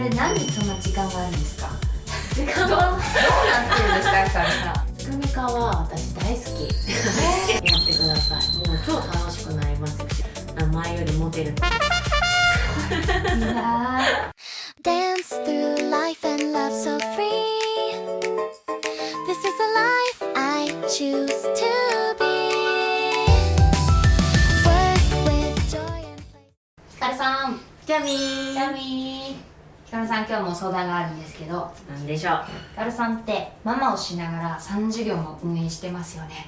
れなんでそんな時間があるんですか？時間はどうなってるんですか？ひかるさん。つくみかは私大好き。やってください。もう超楽しくなりますし、前よりモテる。いいなぁ。Dance through life and love so free. This is a life I choose to be. Work with joy and play. ひかるさん。じゃあみちなみにひかるさん、今日も相談があるんですけど、なんでしょう。ひかるさんってママをしながら3事業も運営してますよね。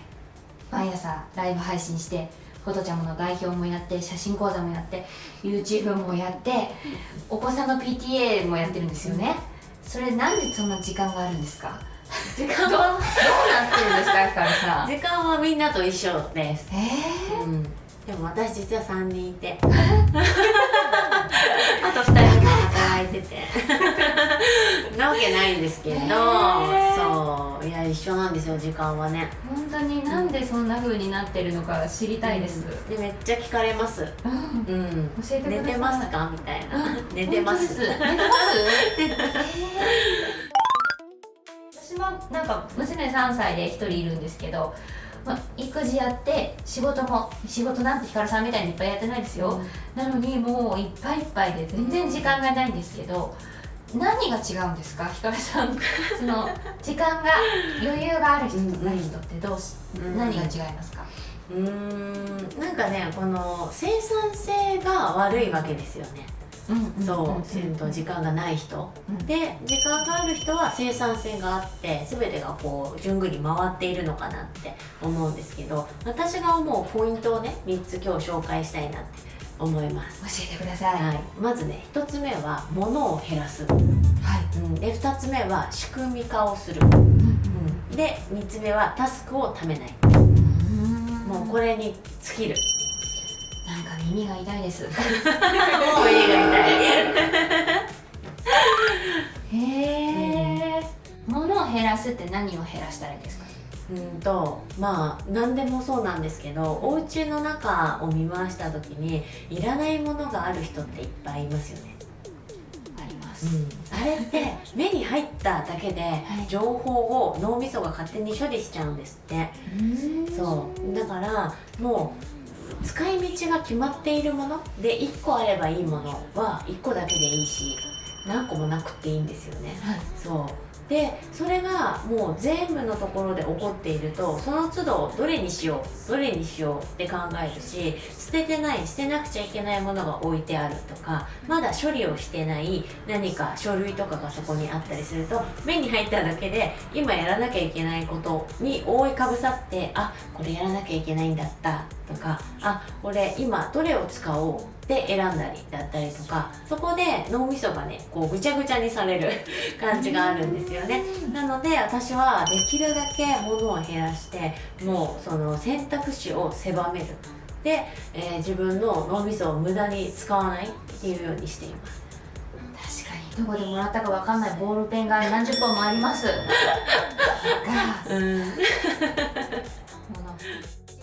毎朝ライブ配信して、フォトちゃんの代表もやって、写真講座もやって、 YouTube もやって、お子さんの PTA もやってるんですよね。それなんでそんな時間があるんですか？時間どうなはってるんですか、ひかるさん。時間はみんなと一緒です。ー、でも私実は3人いてあと2人が働いててなわけないんですけど、そういや一緒なんですよ、時間はね。本当になんでそんな風になってるのか知りたいです。でめっちゃ聞かれます。うん、教えてください。寝てますかみたいな。寝てます。寝てます私もなんか娘3歳で1人いるんですけど、育児やって仕事なんてひかるさんみたいにいっぱいやってないですよ、なのにもういっぱいいっぱいで全然時間がないんですけど、何が違うんですか、ひかるさん。その時間が余裕がある人とない人って何が違いますか？なんかね、この生産性が悪いわけですよね。そう時間がない人、で時間がある人は生産性があって全てがこう順繰り回っているのかなって思うんですけど、私が思うポイントをね3つ今日紹介したいなって思います。教えてください。はい、まずね1つ目は物を減らす、はい、で2つ目は仕組み化をする、で3つ目はタスクをためない。もうこれに尽きる。なんか耳が痛いです。もう耳が痛い。へえ。物を減らすって何を減らしたらいいですか？まあ何でもそうなんですけど、お家の中を見回した時にいらないものがある人っていっぱいいますよね。あります。あれって目に入っただけで情報を脳みそが勝手に処理しちゃうんですって。そうだからもう使い道が決まっているもので1個あればいいものは1個だけでいいし、何個もなくていいんですよね。そうでそれがもう全部のところで起こっていると、その都度どれにしようって考えるし、捨てなくちゃいけないものが置いてあるとか、まだ処理をしてない何か書類とかがそこにあったりすると、目に入っただけで今やらなきゃいけないことに覆いかぶさって、あ、これやらなきゃいけないんだったとか、あ、これ今どれを使おうで選んだりだったりとか、そこで脳みそがねこうぐちゃぐちゃにされる感じがあるんですよね。なので私はできるだけ物を減らして、もうその選択肢を狭めるで、自分の脳みそを無駄に使わないっていうようにしています。確かにどこでもらったかわかんないボールペンが何十本もあります。仕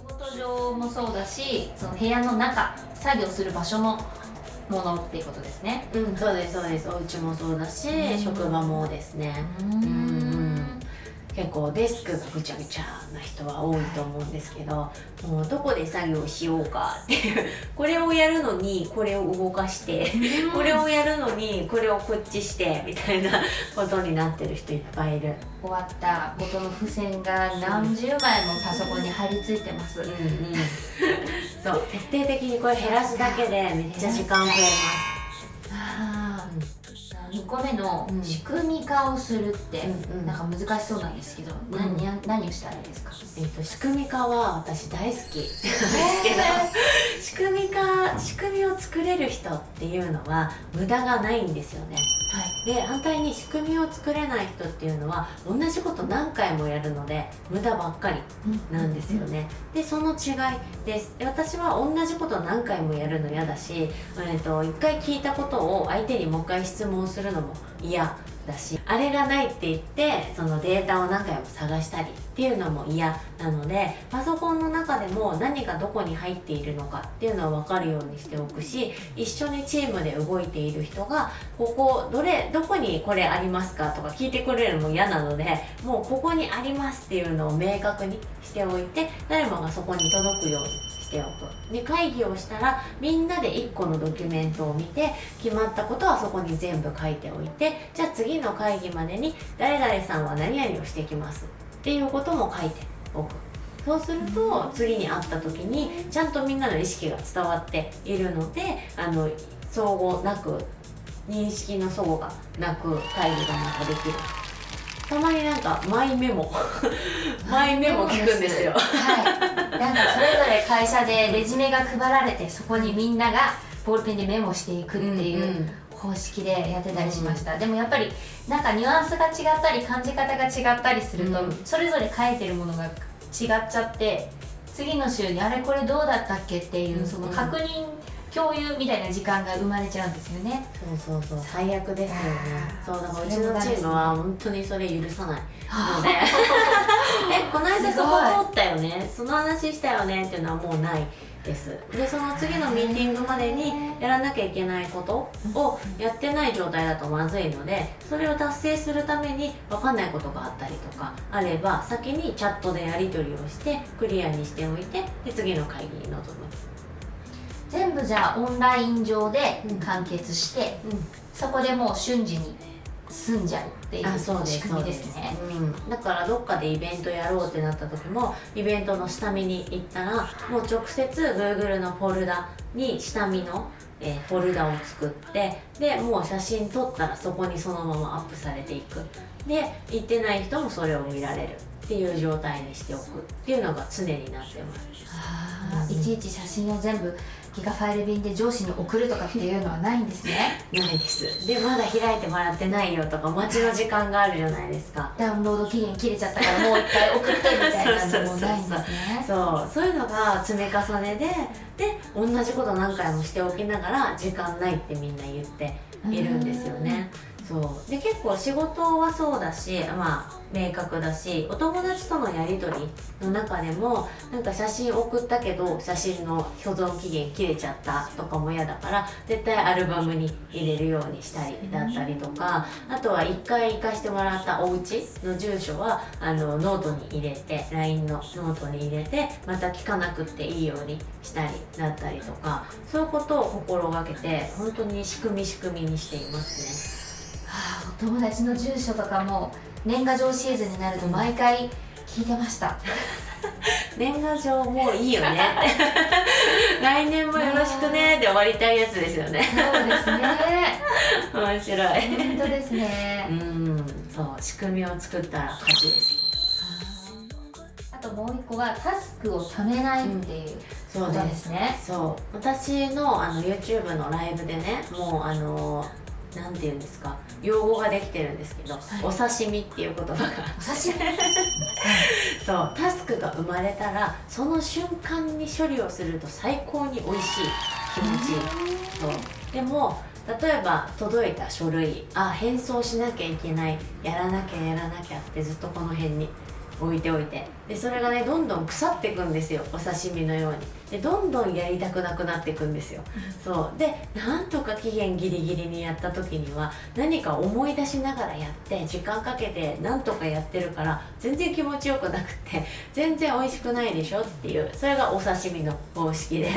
事上もそうだし、その部屋の中、作業する場所のものっていうことですね。そうですそうです。お家もそうだし、職場もですね。結構デスクがぐちゃぐちゃな人は多いと思うんですけど、もうどこで作業しようかっていうこれをやるのにこれを動かしてこれをやるのにこれをこっちしてみたいなことになってる人いっぱいいる。終わったことの付箋が何十枚もパソコンに貼り付いてます。そう徹底的にこれ減らすだけでめっちゃ時間増えます。2個目の仕組み化をするってなんか難しそうなんですけど、何をしたらいいですか？仕組み化は私大好きですけど仕組みを作れる人っていうのは無駄がないんですよね。で反対に仕組みを作れない人っていうのは同じこと何回もやるので無駄ばっかりなんですよね。でその違いです。で私は同じこと何回もやるの嫌だし、一回聞いたことを相手にもう一回質問するののも嫌だし、あれがないって言ってそのデータを何回も探したりっていうのも嫌なので、パソコンの中でも何がどこに入っているのかっていうのを分かるようにしておくし、一緒にチームで動いている人がどこにこれありますかとか聞いてくれるのも嫌なので、もうここにありますっていうのを明確にしておいて、誰もがそこに届くようにしておく。で、会議をしたらみんなで1個のドキュメントを見て、決まったことはそこに全部書いておいて、じゃあ次の会議までに誰々さんは何々をしてきますっていうことも書いておく。そうすると次に会った時にちゃんとみんなの意識が伝わっているので、相互なく、認識の相互がなく会議がまたできる。たまになんかマイメモマイメモ聞くんですよ。はい、なんかそれぞれ会社でレジュメが配られて、そこにみんながボールペンでメモしていくっていう方式でやってたりしました。でもやっぱりなんかニュアンスが違ったり感じ方が違ったりすると、それぞれ書いてるものが違っちゃって、次の週にあれこれどうだったっけっていうその確認共有みたいな時間が生まれちゃうんですよね。そう最悪ですよね。そうだからうちのチームは本当にそれ許さないのでこの間そこ通ったよね、その話したよねっていうのはもうないです。で、その次のミーティングまでにやらなきゃいけないことをやってない状態だとまずいので、それを達成するために分かんないことがあったりとかあれば、先にチャットでやり取りをしてクリアにしておいて、で次の会議に臨む。全部じゃあオンライン上で完結して、そこでもう瞬時に済んじゃうっていう仕組みですね。だからどっかでイベントやろうってなった時も、イベントの下見に行ったらもう直接 Google のフォルダに下見のフォルダを作って、でもう写真撮ったらそこにそのままアップされていく。で、行ってない人もそれを見られるっていう状態にしておくっていうのが常になってます。いちいち写真を全部ギガファイル便で上司に送るとかっていうのはないんですね。ないです。で、まだ開いてもらってないよとか待ちの時間があるじゃないですか。ダウンロード期限切れちゃったからもう一回送ってみたいなのもないんですね。そういうのが積み重ねで同じこと何回もしておきながら時間ないってみんな言っているんですよね。そうで、結構仕事はそうだし、明確だし、お友達とのやり取りの中でもなんか写真送ったけど写真の保存期限切れちゃったとかも嫌だから、絶対アルバムに入れるようにしたりだったりとか、あとは1回行かしてもらったお家の住所はノートに入れて、 LINE のノートに入れて、また聞かなくっていいようにしたりだったりとか、そういうことを心がけて本当に仕組みにしていますね。お友達の住所とかも年賀状シーズンになると毎回聞いてました。年賀状もういいよね来年もよろしくねで終わりたいやつですよね。そうですね面白い。本当ですね。そう仕組みを作ったら勝ちです。あともう一個はタスクをためないっていうことですね。そう私のYouTube のライブでね、もうなんていうんですか、用語ができてるんですけど、お刺身っていう言葉がお刺身そうタスクが生まれたらその瞬間に処理をすると最高に美味しい、気持ちいい。そうでも例えば届いた書類、返送しなきゃいけない、やらなきゃってずっとこの辺に置いておいて、でそれがねどんどん腐っていくんですよ、お刺身のように。でどんどんやりたくなくなっていくんですよ。そうでなんとか期限ギリギリにやった時には何か思い出しながらやって時間かけてなんとかやってるから全然気持ちよくなくて全然美味しくないでしょっていう、それがお刺身の方式で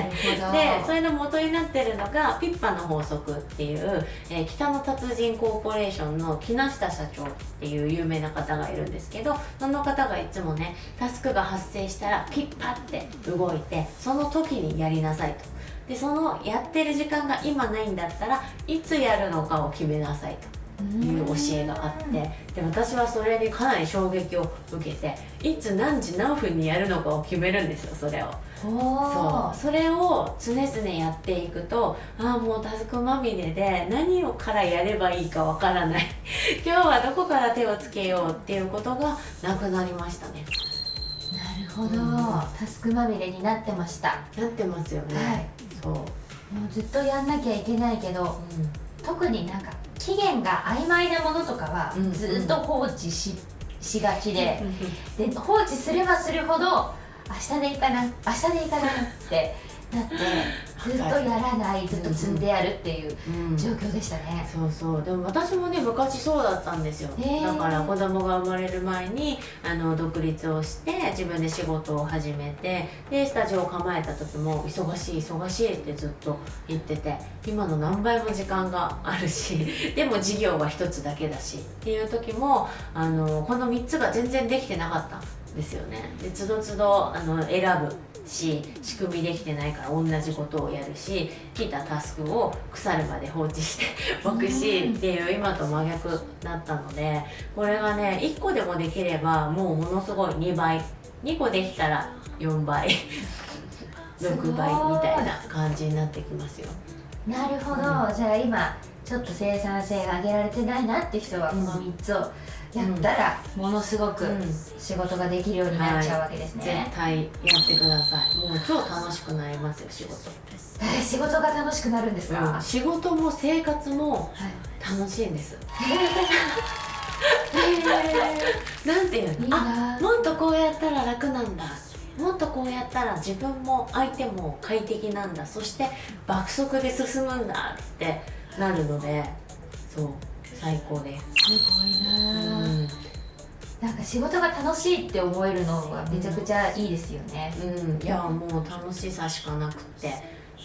それの元になってるのがピッパの法則っていう、北の達人コーポレーションの木下社長っていう有名な方がいるんですけど、その方がいつもねタスクが発生したらピッパって動いてその時にやりなさいと。でそのやってる時間が今ないんだったらいつやるのかを決めなさいという教えがあって、で私はそれにかなり衝撃を受けて、いつ何時何分にやるのかを決めるんですよ、それを。それを常々やっていくと、もうタスクまみれで何をからやればいいかわからない今日はどこから手をつけようっていうことがなくなりましたね。なるほど、タスクまみれになってました。なってますよね。そうもうずっとやんなきゃいけないけど、特になんか期限が曖昧なものとかはうんずっと放置しがちで、放置すればするほど明日でいいかな明日でいいかなってなってずっとやらないずっと積んでやるっていう状況でしたね。そうそう。でも私もね昔そうだったんですよ。だから子供が生まれる前に独立をして自分で仕事を始めて、でスタジオを構えた時も忙しい忙しいってずっと言ってて、今の何倍も時間があるしでも事業は一つだけだしっていう時もこの3つが全然できてなかったんですよね。でつどつど選ぶし、仕組みできてないから同じことをやるし、来たタスクを腐るまで放置しておくしっていう今と真逆だったので、これがね1個でもできればもうものすごい2倍、2個できたら4倍6倍みたいな感じになってきますよ。なるほど、じゃあ今ちょっと生産性が上げられてないなって人はこの3つをやったらものすごく仕事ができるようになっちゃうわけですね、絶対やってください。もう超楽しくなりますよ仕事。仕事が楽しくなるんですか、仕事も生活も楽しいんです、なんていうの、いいなもっとこうやったら楽なんだ、もっとこうやったら自分も相手も快適なんだ、そして爆速で進むんだってなるので、そう最高です。すごいな、なんか仕事が楽しいって思えるのはめちゃくちゃいいですよね。いやもう楽しさしかなくって、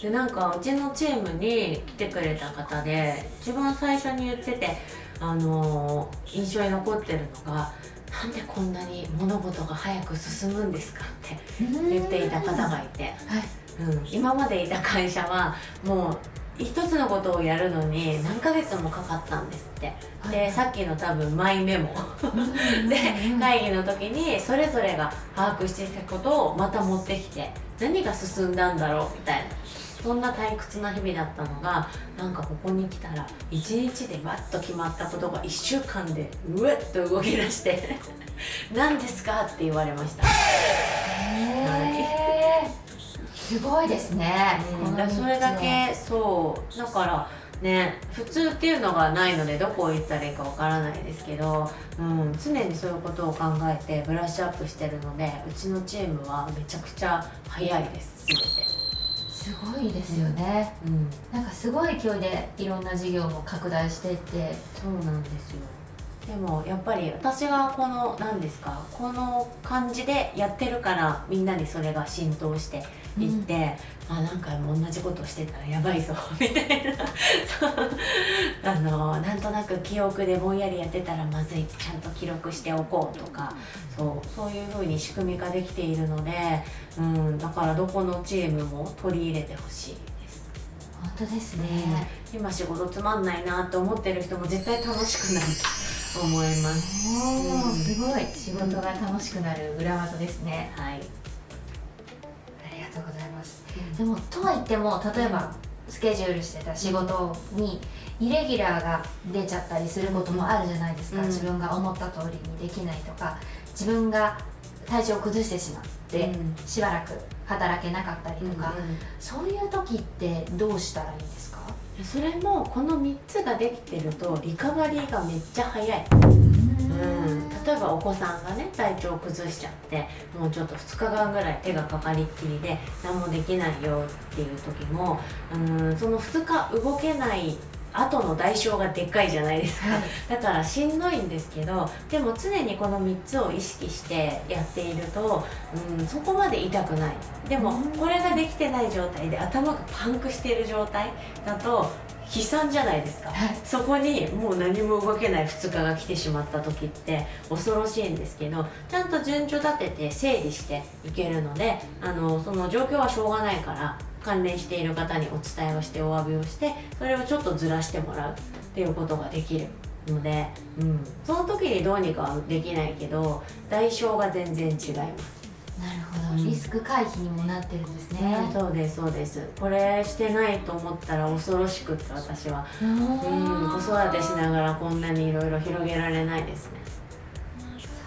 でなんかうちのチームに来てくれた方で一番最初に言ってて印象に残ってるのが、なんでこんなに物事が早く進むんですかって言っていた方がいて、今までいた会社はもう一つのことをやるのに何ヶ月もかかったんですって。でさっきの多分マイメモで会議の時にそれぞれが把握してきたことをまた持ってきて、何が進んだんだろうみたいな、そんな退屈な日々だったのが、なんかここに来たら1日でバッと決まったことが1週間でうわっと動き出して何ですかって言われました。すごいですね、それだけそうだからね、普通っていうのがないのでどこを行ったらいいかわからないですけど、常にそういうことを考えてブラッシュアップしてるので、うちのチームはめちゃくちゃ早いです全て。すごいですよね、なんかすごい勢いでいろんな事業も拡大していって。そうなんですよ。でもやっぱり私がこの何ですか、この感じでやってるからみんなにそれが浸透していって、何回も同じことしてたらやばいぞみたいななんとなく記憶でぼんやりやってたらまずい、ちゃんと記録しておこうとか、そういう風に仕組み化できているので、だからどこのチームも取り入れてほしい。本当ですね、今仕事つまんないなって思ってる人も絶対楽しくなると思います。すごい仕事が楽しくなる裏技ですね、はい、ありがとうございます、でもとは言っても例えばスケジュールしてた仕事にイレギュラーが出ちゃったりすることもあるじゃないですか、自分が思った通りにできないとか、自分が体調を崩してしまってしばらく働けなかったりとか、そういう時ってどうしたらいいんですか？それもこの3つができてるとリカバリーがめっちゃ早い。例えばお子さんがね体調を崩しちゃってもうちょっと2日間ぐらい手がかかりっきりで何もできないよっていう時も、その2日動けない後の代償がでっかいじゃないですか、だからしんどいんですけど、でも常にこの3つを意識してやっていると、そこまで痛くない。でもこれができてない状態で頭がパンクしている状態だと悲惨じゃないですか、そこにもう何も動けない2日が来てしまった時って恐ろしいんですけど、ちゃんと順序立てて整理していけるので、その状況はしょうがないから関連している方にお伝えをしてお詫びをして、それをちょっとずらしてもらうっていうことができるので、その時にどうにかはできないけど代償が全然違います。なるほど、リスク回避にもなってるんですね、そうですそうです。これしてないと思ったら恐ろしくって私は、子育てしながらこんなにいろいろ広げられないですね。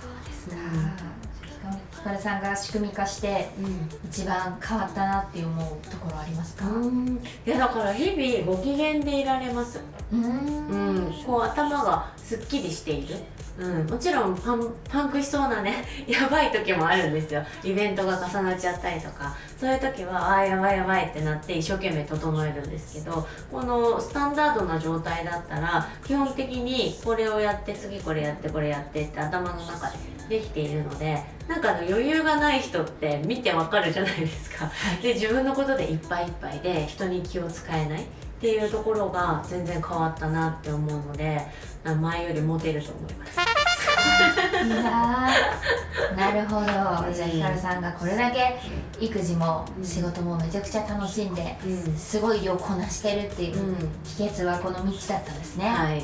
そうですか、ひかるさんが仕組み化して一番変わったなって思うところありますか？いやだから日々ご機嫌でいられます。こう頭がすっきりしている。もちろんパンクしそうなねやばい時もあるんですよ。イベントが重なっちゃったりとか、そういう時はあーやばいやばいってなって一生懸命整えるんですけど、このスタンダードな状態だったら基本的にこれをやって次これやってこれやってって頭の中でできているので、なんか余裕がない人って見てわかるじゃないですか。で自分のことでいっぱいいっぱいで人に気を使えないっていうところが全然変わったなって思うので、前よりモテると思います。いやー、なるほど。じゃあひかるさんがこれだけ育児も仕事もめちゃくちゃ楽しんで、すごい量こなしてるっていう秘訣はこの3つだったんですね。はい、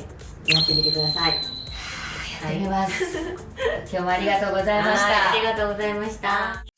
やってみてください。やってみます。今日もありがとうございました。ありがとうございました。